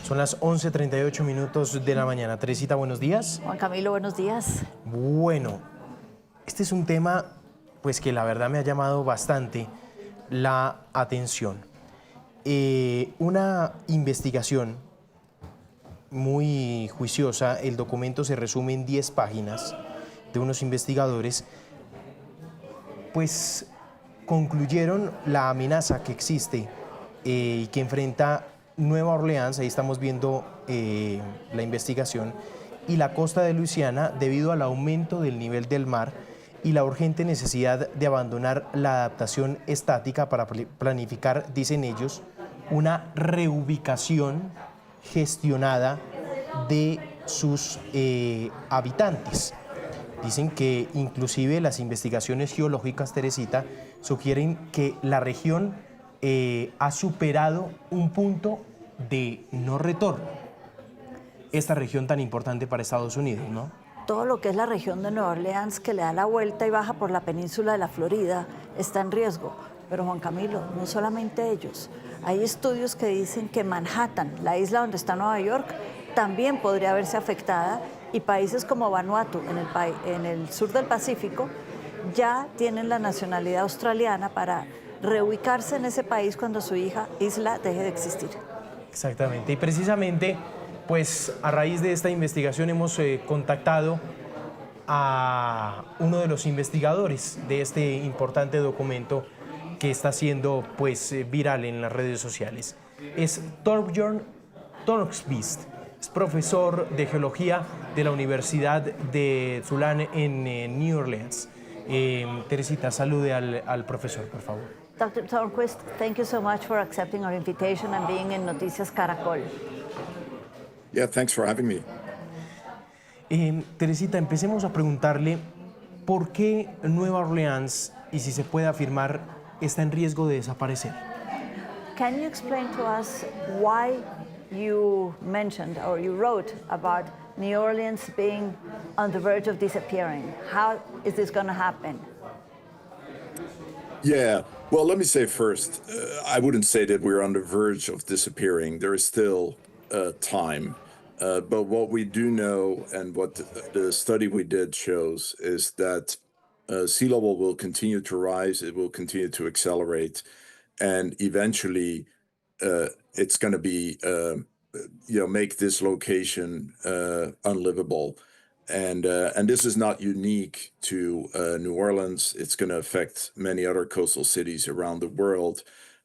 Son las 11:38 minutos de la mañana. Teresita, buenos días. Juan Camilo, buenos días. Bueno, este es un tema pues que la verdad me ha llamado bastante la atención. Una investigación muy juiciosa, el documento se resume en 10 páginas de unos investigadores, pues concluyeron la amenaza que existe y que enfrenta Nueva Orleans, ahí estamos viendo la investigación, y la costa de Luisiana debido al aumento del nivel del mar y la urgente necesidad de abandonar la adaptación estática para planificar, dicen ellos, una reubicación gestionada de sus habitantes. Dicen que inclusive las investigaciones geológicas, Teresita, sugieren que la región ha superado un punto de no retorno. Esta región tan importante para Estados Unidos, ¿no? Todo lo que es la región de Nueva Orleans, que le da la vuelta y baja por la península de la Florida, está en riesgo. Pero Juan Camilo, no solamente ellos. Hay estudios que dicen que Manhattan, la isla donde está Nueva York, también podría verse afectada, y países como Vanuatu, en el sur del Pacífico, ya tienen la nacionalidad australiana para reubicarse en ese país cuando su isla deje de existir. Exactamente, y precisamente, pues a raíz de esta investigación hemos contactado a uno de los investigadores de este importante documento que está siendo pues viral en las redes sociales. Es Torbjörn Tornqvist, es profesor de geología de la Universidad de Tulane en New Orleans. Teresita, salude al profesor, por favor. Dr. Tornquist, thank you so much for accepting our invitation and being in Noticias Caracol. Yeah, thanks for having me. Teresita, empecemos a preguntarle por qué Nueva Orleans, y si se puede afirmar, está en riesgo de desaparecer. Can you explain to us why you mentioned or you wrote about New Orleans being on the verge of disappearing? How is this going to happen? Yeah, well, let me say first, I wouldn't say that we're on the verge of disappearing. There is still time. But what we do know, and what the study we did shows, is that sea level will continue to rise, it will continue to accelerate, and eventually it's going to be, make this location unlivable. And this is not unique to New Orleans. It's going to affect many other coastal cities around the world.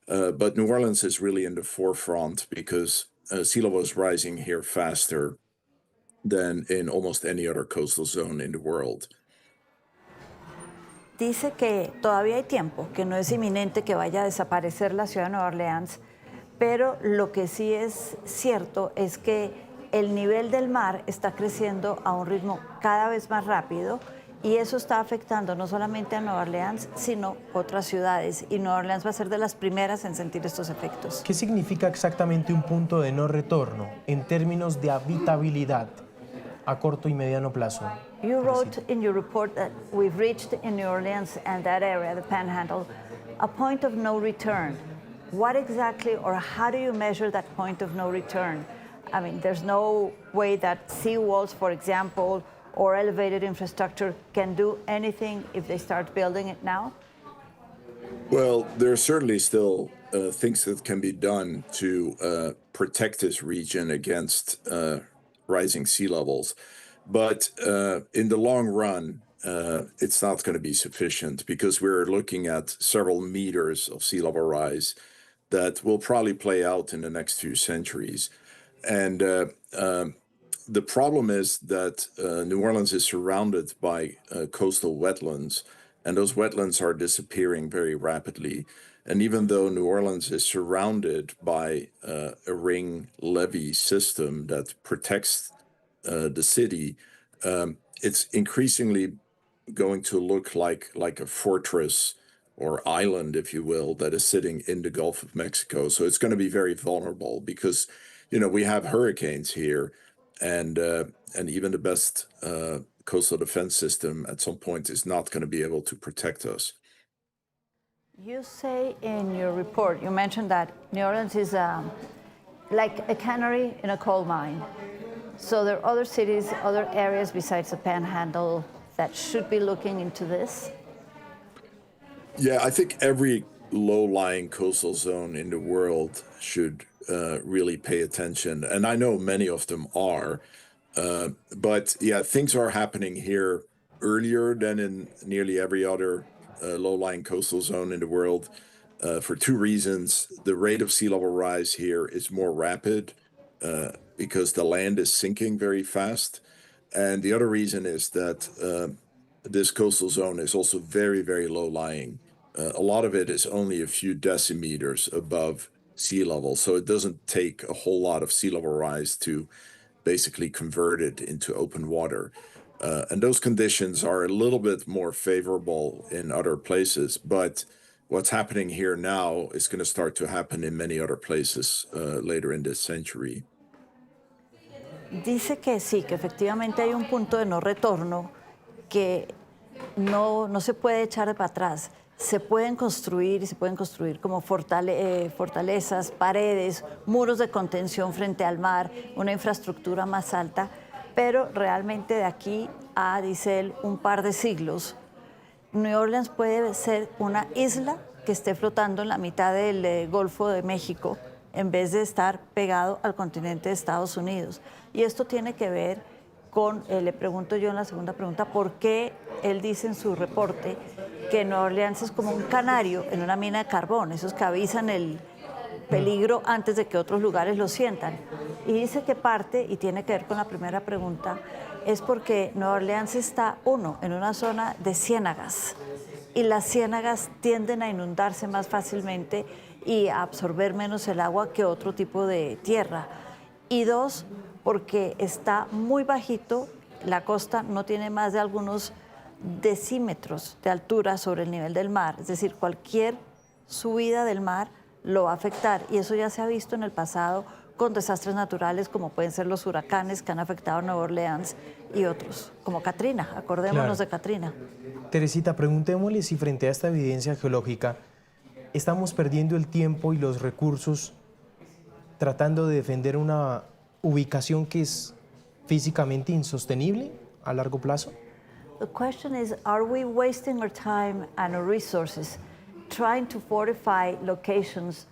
But New Orleans is really in the forefront because sea level is rising here faster than in almost any other coastal zone in the world. Dice que todavía hay tiempo, que no es inminente que vaya a desaparecer la ciudad de Nueva Orleans, pero lo que sí es cierto es que el nivel del mar está creciendo a un ritmo cada vez más rápido, y eso está afectando no solamente a Nueva Orleans, sino otras ciudades, y Nueva Orleans va a ser de las primeras en sentir estos efectos. ¿Qué significa exactamente un punto de no retorno en términos de habitabilidad a corto y mediano plazo? You wrote in your report that we've reached in New Orleans and that area, the Panhandle, a point of no return. What exactly, or how do you measure that point of no return? I mean, there's no way that seawalls, for example, or elevated infrastructure can do anything if they start building it now? Well, there are certainly still things that can be done to protect this region against rising sea levels. But in the long run, it's not going to be sufficient because we're looking at several meters of sea level rise that will probably play out in the next few centuries. And the problem is that New Orleans is surrounded by coastal wetlands, and those wetlands are disappearing very rapidly. And even though New Orleans is surrounded by a ring levee system that protects the city, it's increasingly going to look like a fortress or island, if you will, that is sitting in the Gulf of Mexico. So it's going to be very vulnerable because, we have hurricanes here, and even the best coastal defense system at some point is not going to be able to protect us. You say in your report, you mentioned that New Orleans is like a canary in a coal mine. So there are other cities, other areas besides the Panhandle that should be looking into this. Yeah, I think every low-lying coastal zone in the world should really pay attention, and I know many of them are. But yeah, things are happening here earlier than in nearly every other low-lying coastal zone in the world for two reasons. The rate of sea level rise here is more rapid because the land is sinking very fast. And the other reason is that this coastal zone is also very, very low-lying. A lot of it is only a few decimeters above sea level, so it doesn't take a whole lot of sea level rise to basically convert it into open water. And those conditions are a little bit more favorable in other places, but what's happening here now is going to start to happen in many other places later in this century. Dice que sí, que efectivamente hay un punto de no retorno que no se puede echar para atrás. Se pueden construir y se pueden construir como fortalezas, paredes, muros de contención frente al mar, una infraestructura más alta, pero realmente de aquí a, dice él, un par de siglos, New Orleans puede ser una isla que esté flotando en la mitad del Golfo de México en vez de estar pegado al continente de Estados Unidos. Y esto tiene que ver con, le pregunto yo en la segunda pregunta, ¿por qué él dice en su reporte que Nueva Orleans es como un canario en una mina de carbón, esos que avisan el peligro antes de que otros lugares lo sientan? Y dice que parte, y tiene que ver con la primera pregunta, es porque Nueva Orleans está, en una zona de ciénagas, y las ciénagas tienden a inundarse más fácilmente y a absorber menos el agua que otro tipo de tierra. Y dos, porque está muy bajito, la costa no tiene más de algunos decímetros de altura sobre el nivel del mar, es decir, cualquier subida del mar lo va a afectar, y eso ya se ha visto en el pasado con desastres naturales como pueden ser los huracanes que han afectado a Nueva Orleans y otros, como Katrina, acordémonos de Katrina. Teresita, preguntémosle si frente a esta evidencia geológica estamos perdiendo el tiempo y los recursos tratando de defender una ubicación que es físicamente insostenible a largo plazo. The question is, are we wasting our time and our resources trying to fortify locations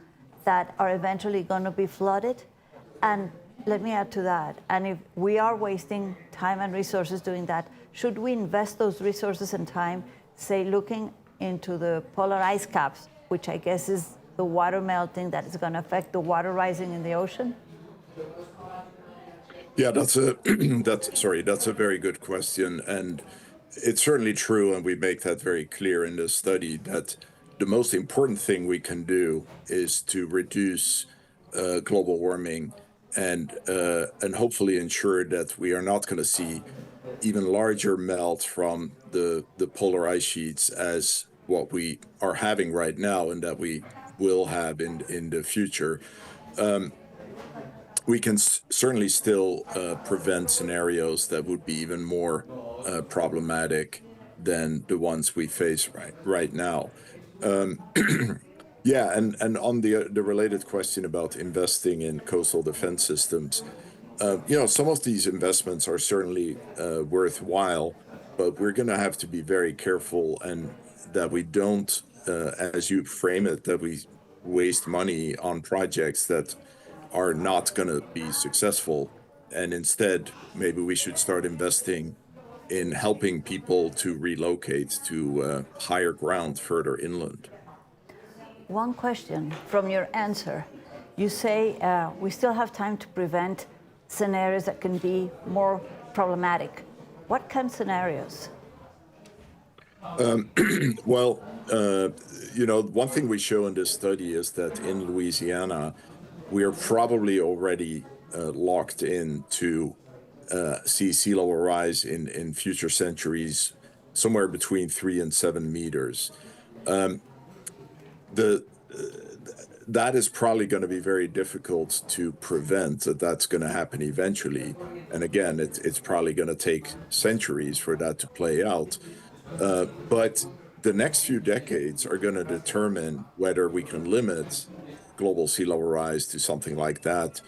that are eventually going to be flooded? And let me add to that, and if we are wasting time and resources doing that, should we invest those resources and time, say, looking into the polar ice caps, which I guess is the water melting that is going to affect the water rising in the ocean? Yeah, that's a very good question, and it's certainly true, and we make that very clear in this study, that the most important thing we can do is to reduce global warming and hopefully ensure that we are not going to see even larger melt from the polar ice sheets as what we are having right now and that we will have in the future. We can certainly still prevent scenarios that would be even more problematic than the ones we face right now. Yeah, and on the related question about investing in coastal defense systems, some of these investments are certainly worthwhile, but we're going to have to be very careful and that we don't, as you frame it, that we waste money on projects that are not going to be successful. And instead, maybe we should start investing in helping people to relocate to higher ground further inland. One question from your answer. You say we still have time to prevent scenarios that can be more problematic. What kind of scenarios? Well, one thing we show in this study is that in Louisiana, we are probably already locked in to see sea level rise in future centuries, somewhere between 3 and 7 meters. That is probably going to be very difficult to prevent. That's going to happen eventually. And again, it's probably going to take centuries for that to play out. But the next few decades are going to determine whether we can limit global sea level rise to something like that,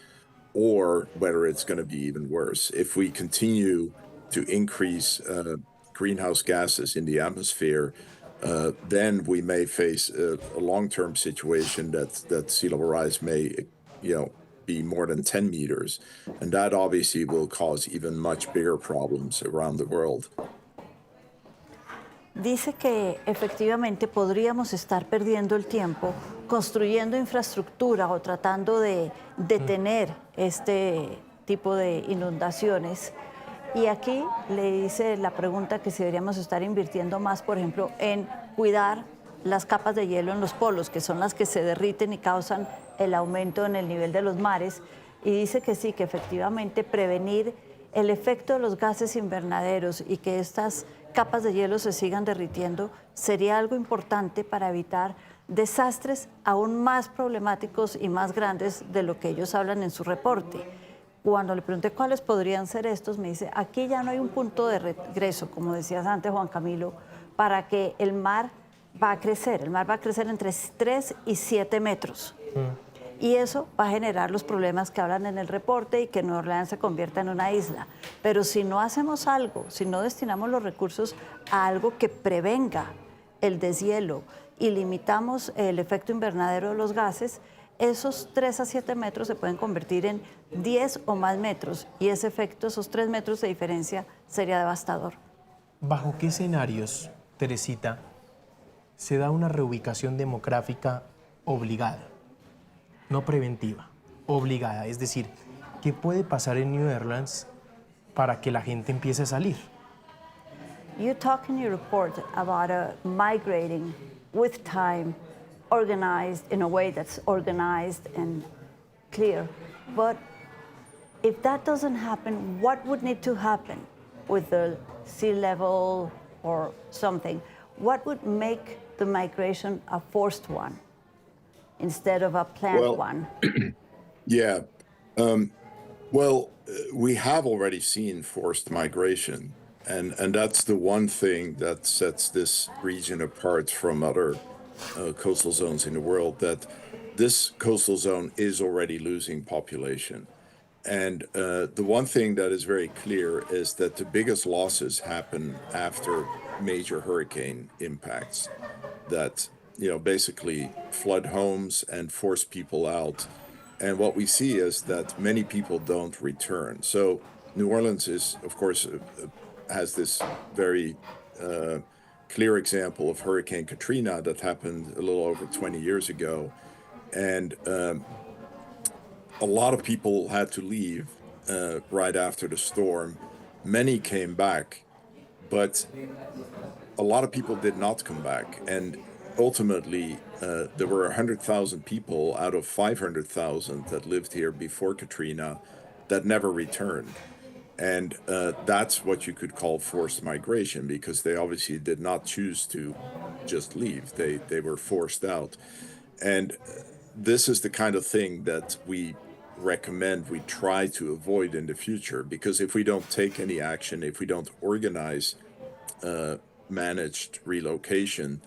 or whether it's going to be even worse. If we continue to increase greenhouse gases in the atmosphere, then we may face a long-term situation that sea level rise may, be more than 10 meters, and that obviously will cause even much bigger problems around the world. Dice que efectivamente podríamos estar perdiendo el tiempo construyendo infraestructura o tratando de detener este tipo de inundaciones. Y aquí le hice la pregunta que si deberíamos estar invirtiendo más, por ejemplo, en cuidar las capas de hielo en los polos, que son las que se derriten y causan el aumento en el nivel de los mares. Y dice que sí, que efectivamente prevenir el efecto de los gases invernaderos y que estas capas de hielo se sigan derritiendo sería algo importante para evitar desastres aún más problemáticos y más grandes de lo que ellos hablan en su reporte. Cuando le pregunté cuáles podrían ser estos, me dice, aquí ya no hay un punto de regreso, como decías antes, Juan Camilo, para que el mar va a crecer. El mar va a crecer entre 3 y 7 metros. Y eso va a generar los problemas que hablan en el reporte y que Nueva Orleans se convierta en una isla. Pero si no hacemos algo, si no destinamos los recursos a algo que prevenga el deshielo y limitamos el efecto invernadero de los gases, esos 3 a 7 metros se pueden convertir en 10 o más metros y ese efecto, esos 3 metros de diferencia, sería devastador. ¿Bajo qué escenarios, Teresita, se da una reubicación demográfica obligada? No preventiva, obligada. Es decir, ¿qué puede pasar en New Orleans para que la gente empiece a salir? You talk in your report about migrating with time, organized in a way that's organized and clear. But if that doesn't happen, what would need to happen with the sea level or something? What would make the migration a forced one instead of a planned one? Yeah. We have already seen forced migration, and that's the one thing that sets this region apart from other coastal zones in the world, that this coastal zone is already losing population. And the one thing that is very clear is that the biggest losses happen after major hurricane impacts that, basically flood homes and force people out. And what we see is that many people don't return. So New Orleans is, of course, has this very clear example of Hurricane Katrina that happened a little over 20 years ago. And a lot of people had to leave right after the storm. Many came back, but a lot of people did not come back. And ultimately, there were 100,000 people out of 500,000 that lived here before Katrina that never returned. And that's what you could call forced migration, because they obviously did not choose to just leave. They were forced out. And this is the kind of thing that we recommend we try to avoid in the future, because if we don't take any action, if we don't organize managed relocation,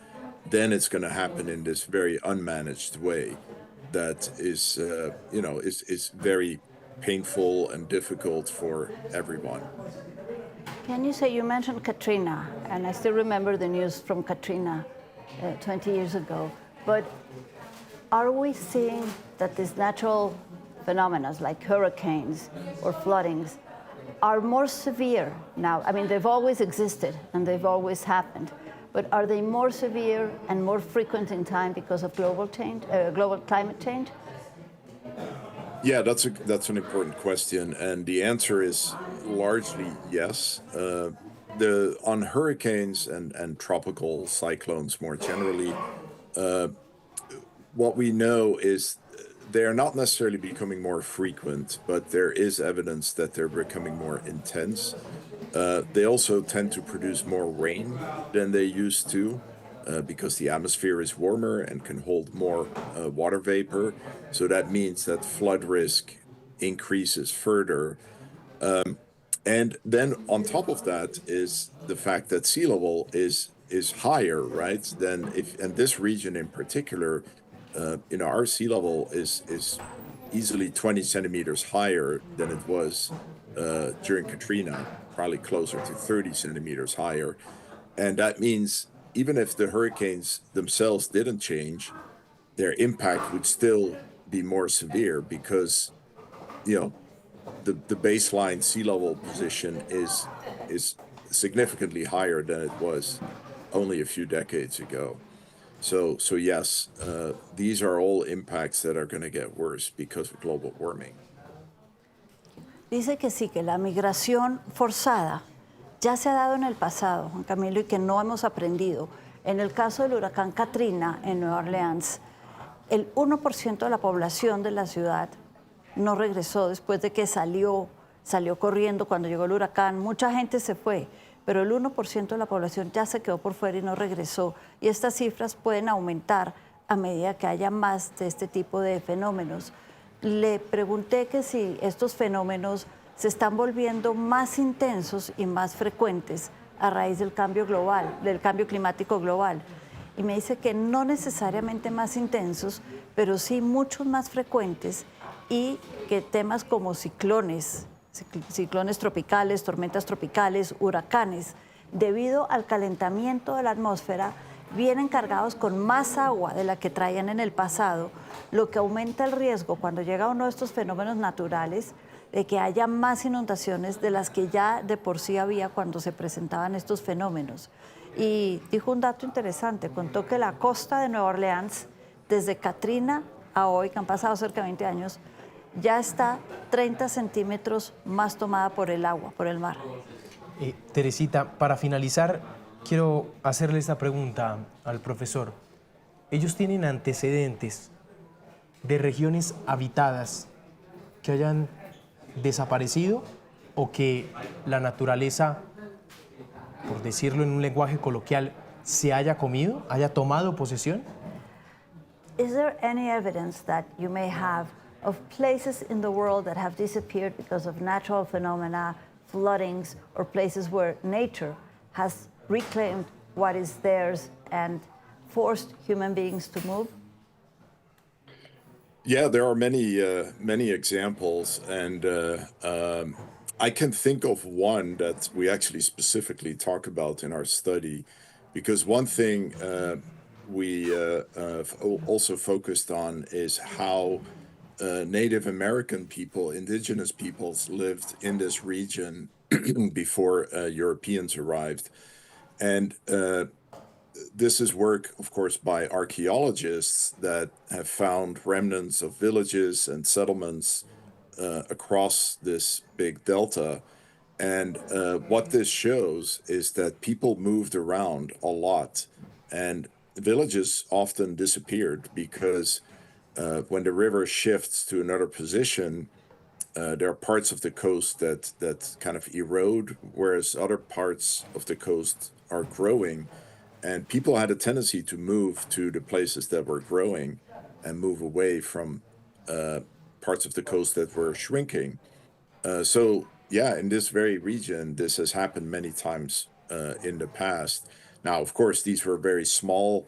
then it's going to happen in this very unmanaged way that is, is very painful and difficult for everyone. Can you say, you mentioned Katrina, and I still remember the news from Katrina 20 years ago, but are we seeing that these natural phenomena like hurricanes or floodings are more severe now? I mean, they've always existed and they've always happened, but are they more severe and more frequent in time because of global change, global climate change? Yeah, that's an important question, and the answer is largely yes. On hurricanes and tropical cyclones more generally, what we know is they are not necessarily becoming more frequent, but there is evidence that they're becoming more intense. They also tend to produce more rain than they used to, because the atmosphere is warmer and can hold more water vapor. So that means that flood risk increases further. And then on top of that is the fact that sea level is higher, right? And this region in particular our sea level is easily 20 centimeters higher than it was during Katrina, probably closer to 30 centimeters higher. And that means even if the hurricanes themselves didn't change, their impact would still be more severe because, you know, the baseline sea level position is significantly higher than it was only a few decades ago. So yes, these are all impacts that are going to get worse because of global warming. Dice que sí, que la migración forzada ya se ha dado en el pasado, Juan Camilo, y que no hemos aprendido. En el caso del huracán Katrina en Nueva Orleans, el 1% de la población de la ciudad no regresó después de que salió corriendo cuando llegó el huracán. Mucha gente se fue, pero el 1% de la población ya se quedó por fuera y no regresó. Y estas cifras pueden aumentar a medida que haya más de este tipo de fenómenos. Le pregunté que si estos fenómenos se están volviendo más intensos y más frecuentes a raíz del cambio global, del cambio climático global. Y me dice que no necesariamente más intensos, pero sí muchos más frecuentes, y que temas como ciclones tropicales, tormentas tropicales, huracanes, debido al calentamiento de la atmósfera, vienen cargados con más agua de la que traían en el pasado, lo que aumenta el riesgo cuando llega uno de estos fenómenos naturales de que haya más inundaciones de las que ya de por sí había cuando se presentaban estos fenómenos. Y dijo un dato interesante, contó que la costa de Nueva Orleans, desde Katrina a hoy, que han pasado cerca de 20 años, ya está 30 centímetros más tomada por el agua, por el mar. Teresita, para finalizar, quiero hacerle esta pregunta al profesor. ¿Ellos tienen antecedentes de regiones habitadas que hayan desaparecido o que la naturaleza, por decirlo en un lenguaje coloquial, se haya comido, haya tomado posesión? Is there any evidence that you may have of places in the world that have disappeared because of natural phenomena, floodings, or places where nature has reclaimed what is theirs and forced human beings to move? Yeah, there are many examples, and I can think of one that we actually specifically talk about in our study, because one thing we also focused on is how Native American people, indigenous peoples, lived in this region before Europeans arrived, and this is work, of course, by archaeologists that have found remnants of villages and settlements across this big delta. And what this shows is that people moved around a lot, and villages often disappeared because when the river shifts to another position, there are parts of the coast that kind of erode, whereas other parts of the coast are growing. And people had a tendency to move to the places that were growing and move away from parts of the coast that were shrinking. So, yeah, in this very region, this has happened many times in the past. Now, of course, these were very small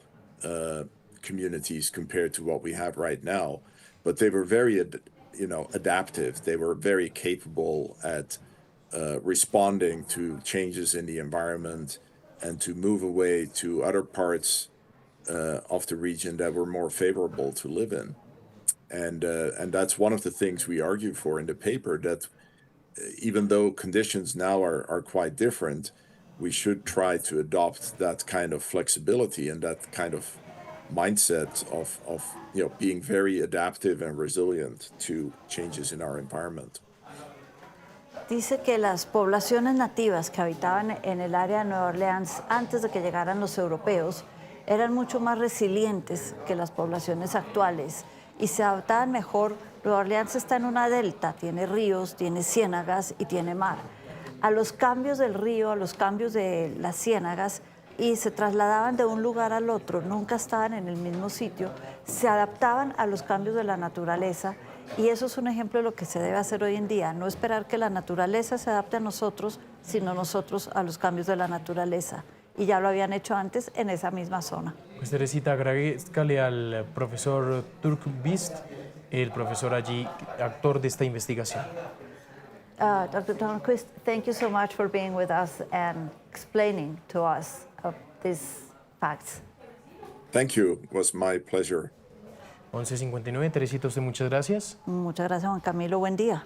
communities compared to what we have right now, but they were very, adaptive. They were very capable at responding to changes in the environment and to move away to other parts of the region that were more favorable to live in. And that's one of the things we argue for in the paper, that even though conditions now are quite different, we should try to adopt that kind of flexibility and that kind of mindset of being very adaptive and resilient to changes in our environment. Dice que las poblaciones nativas que habitaban en el área de Nueva Orleans antes de que llegaran los europeos eran mucho más resilientes que las poblaciones actuales y se adaptaban mejor. Nueva Orleans está en una delta, tiene ríos, tiene ciénagas y tiene mar. A los cambios del río, a los cambios de las ciénagas, y se trasladaban de un lugar al otro, nunca estaban en el mismo sitio, se adaptaban a los cambios de la naturaleza. Y eso es un ejemplo de lo que se debe hacer hoy en día, no esperar que la naturaleza se adapte a nosotros, sino nosotros a los cambios de la naturaleza. y ya lo habían hecho antes en esa misma zona. Pues Teresita, agradezcale al profesor Turk Beast, el profesor allí, actor de esta investigación. Dr. Törnqvist, thank you so much for being with us and explaining to us these facts. Thank you. It was my pleasure. 11:59, Teresita, usted muchas gracias. Muchas gracias, Juan Camilo. Buen día.